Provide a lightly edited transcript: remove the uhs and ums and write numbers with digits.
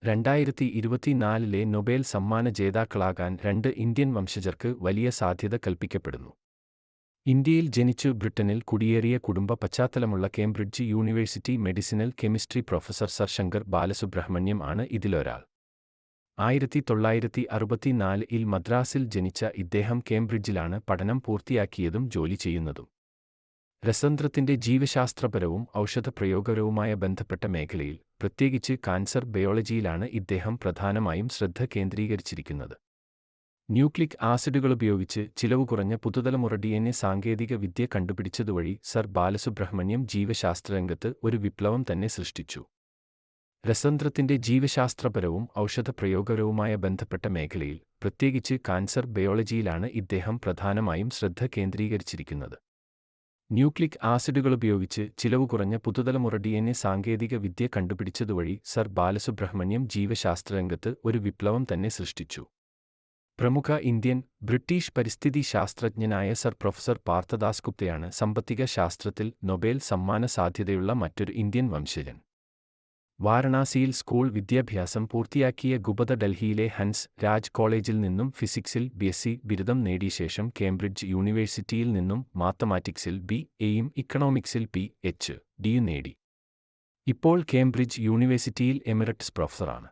2024 Nobel സമ്മാന ജേതാക്കളാകാൻ 2 Indian വംശജർക്ക് വലിയ സാധ്യത കൽപ്പിക്കപ്പെടുന്നു. ഇന്ത്യയിൽ ജനിച്ചു ബ്രിട്ടനിൽ കുടിയേറിയ കുടുംബ പശ്ചാത്തലമുള്ള Cambridge university medicinal chemistry professor sir Shankar Balasubramanian ആണ് ഇതിലൊരാൾ. 1964 മദ്രാസിൽ ജനിച്ച ഇദ്ദേഹം കേംബ്രിഡ്ജിലാണ് പഠനം പൂർത്തിയാക്കിയതും ജോലി ചെയ്യുന്നതും. രസതന്ത്രത്തിന്റെ ജീവശാസ്ത്രപരവും ഔഷധപ്രയോഗപരവുമായ ബന്ധപ്പെട്ട മേഖലയിൽ, പ്രത്യേകിച്ച് കാൻസർ ബയോളജിയിലാണ് ഇദ്ദേഹം പ്രധാനമായും ശ്രദ്ധ കേന്ദ്രീകരിച്ചിരിക്കുന്നത്. ന്യൂക്ലിക് ആസിഡുകളുപയോഗിച്ച് ചിലവ് കുറഞ്ഞ പുതുതലമുറ DNA സാങ്കേതിക വിദ്യ കണ്ടുപിടിച്ചതുവഴി സർ ബാലസുബ്രഹ്മണ്യം ജീവശാസ്ത്രരംഗത്ത് ഒരു വിപ്ലവം തന്നെ സൃഷ്ടിച്ചു. രസതന്ത്രത്തിന്റെ ജീവശാസ്ത്രപരവും ഔഷധപ്രയോഗപരവുമായ ബന്ധപ്പെട്ട മേഖലയിൽ, പ്രത്യേകിച്ച് കാൻസർ ബയോളജിയിലാണ് ഇദ്ദേഹം പ്രധാനമായും ശ്രദ്ധ കേന്ദ്രീകരിച്ചിരിക്കുന്നത്. ന്യൂക്ലിക് ആസിഡുകളുപയോഗിച്ച് ചിലവ് കുറഞ്ഞ പുതുതലമുറ DNA സാങ്കേതിക വിദ്യ കണ്ടുപിടിച്ചതുവഴി സർ ബാലസുബ്രഹ്മണ്യം ജീവശാസ്ത്രരംഗത്ത് ഒരു വിപ്ലവം തന്നെ സൃഷ്ടിച്ചു. പ്രമുഖ ഇന്ത്യൻ, ബ്രിട്ടീഷ് പരിസ്ഥിതി ശാസ്ത്രജ്ഞനായ സർ പ്രൊഫസർ പാർത്ഥദാസ് ഗുപ്തയാണ് സാമ്പത്തിക ശാസ്ത്രത്തിൽ നൊബേൽ സമ്മാന സാധ്യതയുള്ള മറ്റൊരു ഇന്ത്യൻ വംശജൻ. വാരണാസിയിൽ സ്കൂൾ വിദ്യാഭ്യാസം പൂർത്തിയാക്കിയ ഗുപ്ത ഡൽഹിയിലെ ഹൻസ് രാജ് കോളേജിൽ നിന്നും ഫിസിക്സിൽ BSc ബിരുദം നേടിയ ശേഷം കേംബ്രിഡ്ജ് യൂണിവേഴ്സിറ്റിയിൽ നിന്നും മാത്തമാറ്റിക്സിൽ BAയും ഇക്കണോമിക്സിൽ PhD നേടി. ഇപ്പോൾ കേംബ്രിഡ്ജ് യൂണിവേഴ്സിറ്റിയിൽ എമിററ്റ്സ് പ്രൊഫസറാണ്.